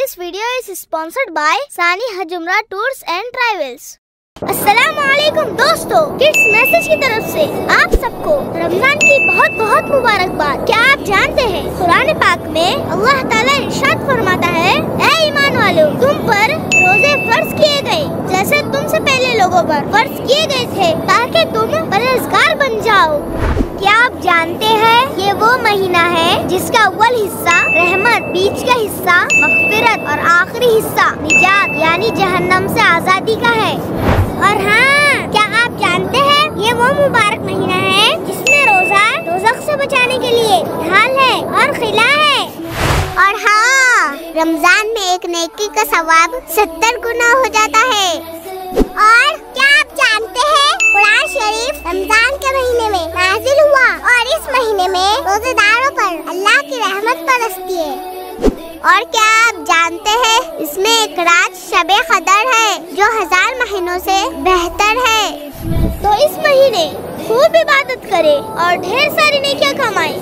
This video is sponsored by Sani Hajumra Tours and Travels. अस्सलामुअलैकुम दोस्तों, kids message की तरफ से आप सबको रमजान की बहुत बहुत मुबारकबाद। क्या आप जानते हैं कुरान पाक में अल्लाह ताला इरशाद फरमाता है, ऐ ईमान वालों, तुम पर रोजे फर्ज किए गए जैसे तुमसे पहले लोगों पर फर्ज किए गए थे, ताकि तुम परहेजगार बन जाओ। क्या आप जानते हैं ये वो महीना है जिसका अव्वल हिस्सा रहमत, बीच का हिस्सा मग़फ़िरत और आखिरी हिस्सा निजात यानी जहन्नम से आजादी का है। और हाँ, क्या आप जानते हैं ये वो मुबारक महीना है जिसमें रोजा दोज़ख से बचाने के लिए ढाल है और खिला है। और हाँ, रमजान में एक नेकी का सवाब 70 गुना हो जाता है। और क्या आप जानते हैं कुरान शरीफ रमजान के महीने में नाजिल हुआ और इस महीने में रोजेदारों पर अल्लाह की रहमत बरसती है। और क्या आप जानते हैं इसमें एक रात शबे कदर है जो 1000 महीनों से बेहतर है। तो इस महीने खूब इबादत करें और ढेर सारी नेकियां कमाएं।